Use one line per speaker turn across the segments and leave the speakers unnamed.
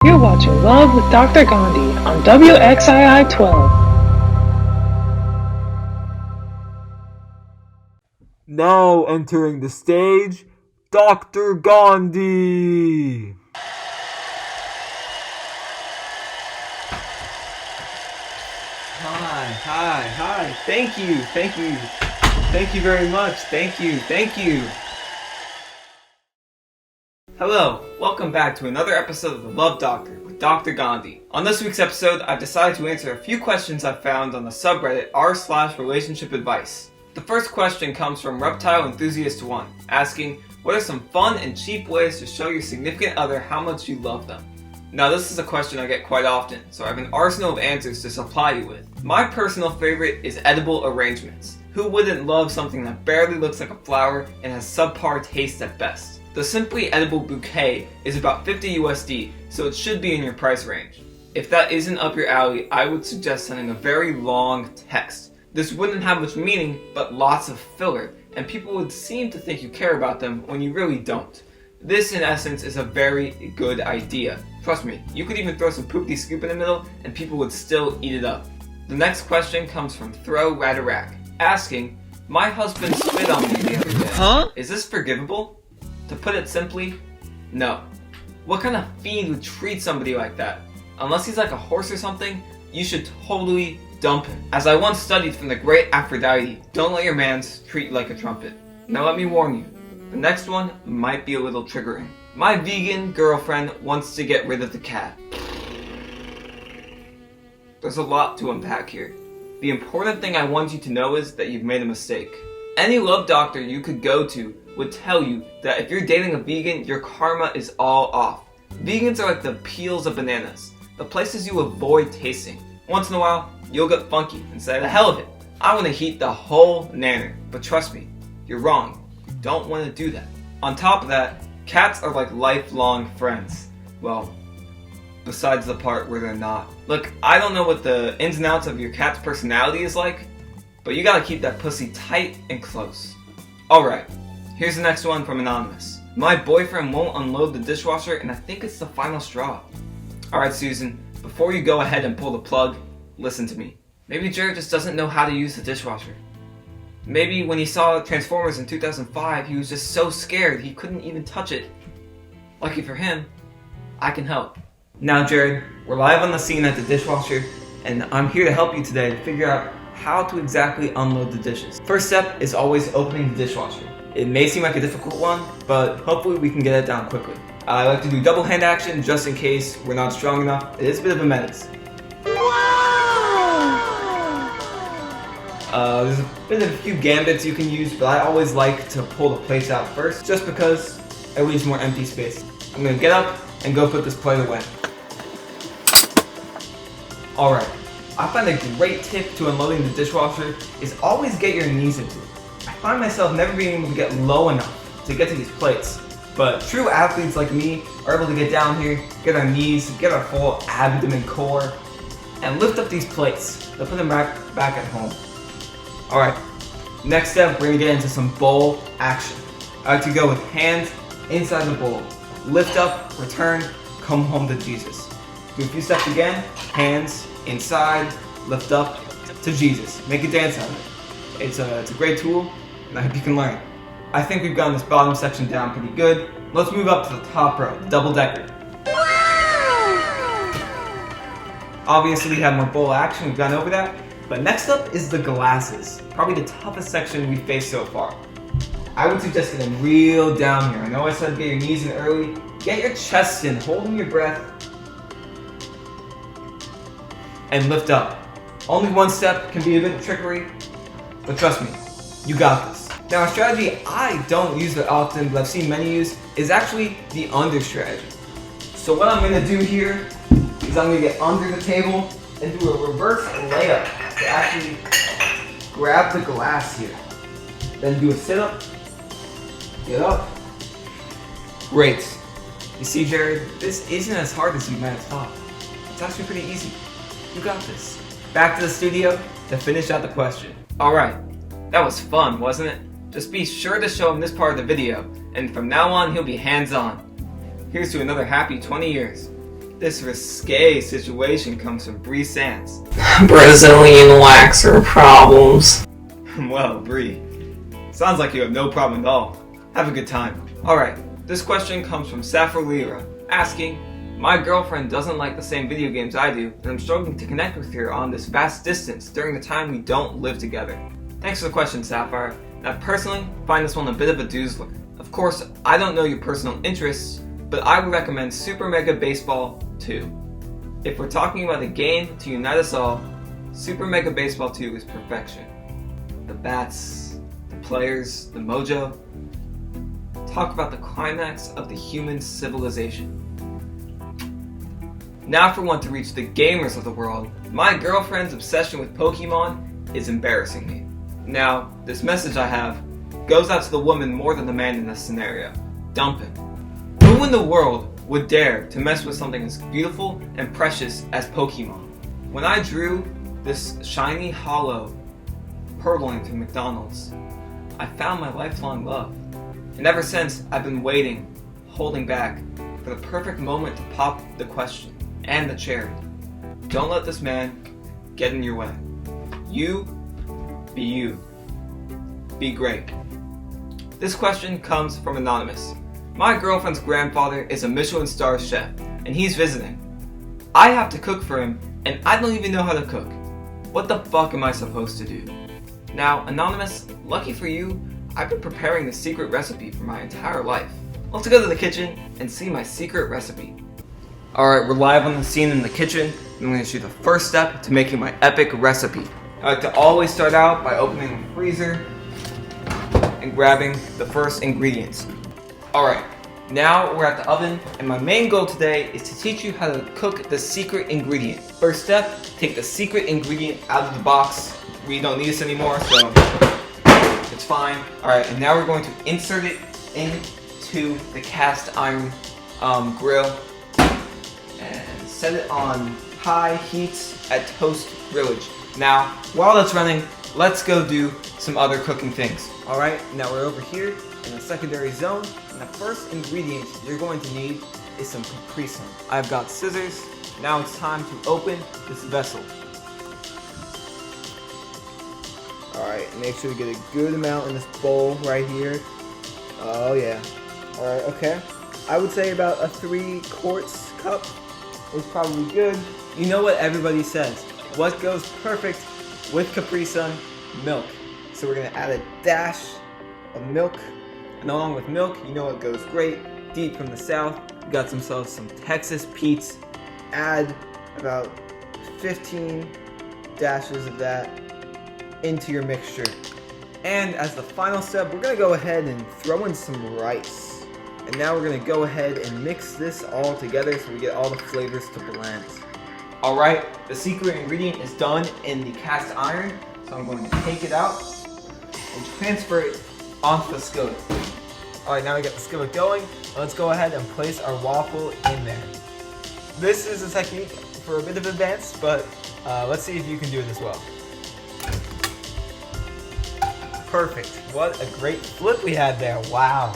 You're watching Love with Dr. Gandhi on WXII 12.
Now entering the stage, Dr. Gandhi. Hi. Thank you very much. Thank you. Hello, welcome back to another episode of The Love Doctor with Dr. Gandhi. On this week's episode, I've decided to answer a few questions I found on the subreddit r/RelationshipAdvice. The first question comes from Reptile Enthusiast 1, asking, what are some fun and cheap ways to show your significant other how much you love them? Now this is a question I get quite often, so I have an arsenal of answers to supply you with. My personal favorite is edible arrangements. Who wouldn't love something that barely looks like a flower and has subpar taste at best? The Simply Edible Bouquet is about 50 USD, so it should be in your price range. If that isn't up your alley, I would suggest sending a very long text. This wouldn't have much meaning, but lots of filler, and people would seem to think you care about them when you really don't. This, in essence, is a very good idea. Trust me, you could even throw some poopy scoop in the middle, and people would still eat it up. The next question comes from Throw Radarak, asking, my husband spit on me the other day.
Huh?
Is this forgivable? To put it simply, no. What kind of fiend would treat somebody like that? Unless he's like a horse or something, you should totally dump him. As I once studied from the great Aphrodite, don't let your mans treat you like a trumpet. Now let me warn you, the next one might be a little triggering. My vegan girlfriend wants to get rid of the cat. There's a lot to unpack here. The important thing I want you to know is that you've made a mistake. Any love doctor you could go to would tell you that if you're dating a vegan, your karma is all off. Vegans are like the peels of bananas, the places you avoid tasting. Once in a while, you'll get funky and say, the hell of it, I want to heat the whole nanner. But trust me, you're wrong. You don't want to do that. On top of that, cats are like lifelong friends. Well, besides the part where they're not. Look, I don't know what the ins and outs of your cat's personality is like, but you gotta keep that pussy tight and close. Alright, here's the next one from Anonymous. My boyfriend won't unload the dishwasher and I think it's the final straw. Alright Susan, before you go ahead and pull the plug, listen to me. Maybe Jared just doesn't know how to use the dishwasher. Maybe when he saw Transformers in 2005, he was just so scared he couldn't even touch it. Lucky for him, I can help. Now Jared, we're live on the scene at the dishwasher, and I'm here to help you today to figure out how to exactly unload the dishes. First step is always opening the dishwasher. It may seem like a difficult one, but hopefully we can get it down quickly. I like to do double hand action just in case we're not strong enough. It is a bit of a menace. There's a few gambits you can use, but I always like to pull the plates out first, just because it leaves more empty space. I'm gonna get up and go put this plate away. Alright, I find a great tip to unloading the dishwasher is always get your knees into it. I find myself never being able to get low enough to get to these plates, but true athletes like me are able to get down here, get our knees, get our full abdomen core, and lift up these plates. They'll put them back at home. Alright, next step, we're going to get into some bowl action. I like to go with hands inside the bowl. Lift up, return, come home to Jesus. Do a few steps again, hands inside, lift up to Jesus. Make a dance out of it. It's a great tool, and I hope you can learn. I think we've gotten this bottom section down pretty good. Let's move up to the top row, the double decker. Obviously, we have more bowl action, we've gone over that. But next up is the glasses, probably the toughest section we've faced so far. I would suggest getting real down here. I know I said get your knees in early. Get your chest in, holding your breath, and lift up. Only one step can be a bit trickery, but trust me, you got this. Now a strategy I don't use that often, but I've seen many use, is actually the under strategy. So what I'm gonna do here is I'm gonna get under the table and do a reverse layup to actually grab the glass here. Then do a sit-up, get up. Great. You see, Jared, this isn't as hard as you might have thought. It's actually pretty easy. You got this. Back to the studio to finish out the question. Alright, that was fun, wasn't it? Just be sure to show him this part of the video, and from now on he'll be hands-on. Here's to another happy 20 years. This risque situation comes from Bree Sands.
Brazilian waxer problems.
Well, Bree, sounds like you have no problem at all. Have a good time. Alright, this question comes from Sappho Lira, asking, my girlfriend doesn't like the same video games I do, and I'm struggling to connect with her on this vast distance during the time we don't live together. Thanks for the question, Sapphire. I personally find this one a bit of a doozler. Of course, I don't know your personal interests, but I would recommend Super Mega Baseball 2. If we're talking about a game to unite us all, Super Mega Baseball 2 is perfection. The bats, the players, the mojo. Talk about the climax of the human civilization. Now for one to reach the gamers of the world, my girlfriend's obsession with Pokemon is embarrassing me. Now, this message I have goes out to the woman more than the man in this scenario. Dump him. Who in the world would dare to mess with something as beautiful and precious as Pokemon? When I drew this shiny hollow purloin through McDonald's, I found my lifelong love. And ever since, I've been waiting, holding back, for the perfect moment to pop the question and the cherry. Don't let this man get in your way. You, be you. Be great. This question comes from Anonymous. My girlfriend's grandfather is a Michelin star chef, and he's visiting. I have to cook for him, and I don't even know how to cook. What the fuck am I supposed to do? Now, Anonymous, lucky for you, I've been preparing the secret recipe for my entire life. Let's go to the kitchen and see my secret recipe. Alright, we're live on the scene in the kitchen. I'm going to show you the first step to making my epic recipe. I like to always start out by opening the freezer and grabbing the first ingredients. Alright, now we're at the oven, and my main goal today is to teach you how to cook the secret ingredient. First step, take the secret ingredient out of the box. We don't need this anymore, so it's fine. Alright, and now we're going to insert it into the cast iron grill and set it on high heat at toast grillage. Now, while that's running, let's go do some other cooking things. Alright, now we're over here in the secondary zone, and the first ingredient you're going to need is some Capri Sun. I've got scissors. Now it's time to open this vessel. Alright, make sure to get a good amount in this bowl right here. Oh yeah. Alright, okay. I would say about a 3/4 cup is probably good. You know what everybody says. What goes perfect with Capri Sun? Milk. So we're gonna add a dash of milk. And along with milk, you know what goes great? Deep from the south, we got some Texas Pete's. Add about 15 dashes of that into your mixture. And as the final step, we're gonna go ahead and throw in some rice. And now we're gonna go ahead and mix this all together so we get all the flavors to blend. Alright, the secret ingredient is done in the cast iron, so I'm going to take it out and transfer it onto the skillet. Alright, now we got the skillet going. Let's go ahead and place our waffle in there. This is a technique for a bit of advance, but let's see if you can do it as well. Perfect. What a great flip we had there. Wow.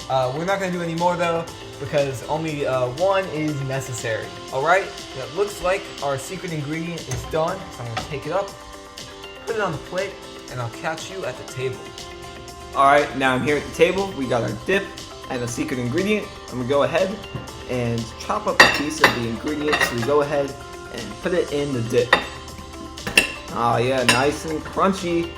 We're not going to do any more though, because only one is necessary. Alright, that looks like our secret ingredient is done. So I'm going to take it up, put it on the plate, and I'll catch you at the table. Alright, now I'm here at the table. We got our dip and the secret ingredient. I'm going to go ahead and chop up a piece of the ingredient. So we go ahead and put it in the dip. Oh yeah, nice and crunchy.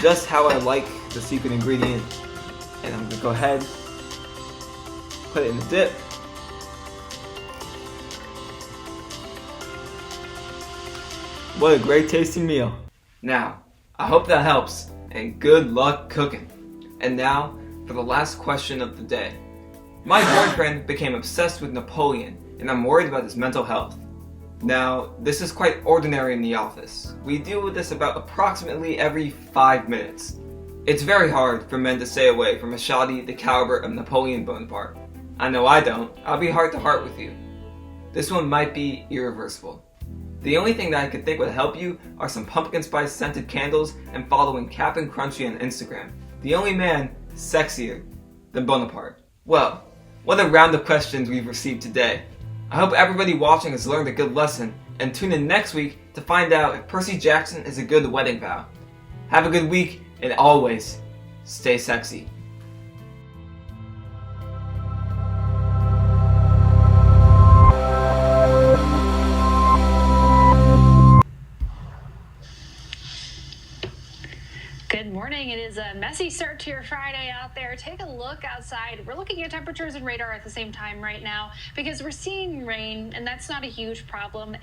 Just how I like the secret ingredient. And I'm going to go ahead, put it in the dip. What a great tasting meal. Now, I hope that helps, and good luck cooking. And now, for the last question of the day. My boyfriend became obsessed with Napoleon, and I'm worried about his mental health. Now, this is quite ordinary in the office. We deal with this about approximately every 5 minutes. It's very hard for men to stay away from a shoddy the caliber of Napoleon Bonaparte. I know I don't. I'll be heart to heart with you. This one might be irreversible. The only thing that I could think would help you are some pumpkin spice scented candles and following Cap'n Crunchy on Instagram. The only man sexier than Bonaparte. Well, what a round of questions we've received today. I hope everybody watching has learned a good lesson, and tune in next week to find out if Percy Jackson is a good wedding vow. Have a good week, and always, stay sexy.
Good morning. It is a messy start to your Friday out there. Take a look outside. We're looking at temperatures and radar at the same time right now because we're seeing rain, and that's not a huge problem.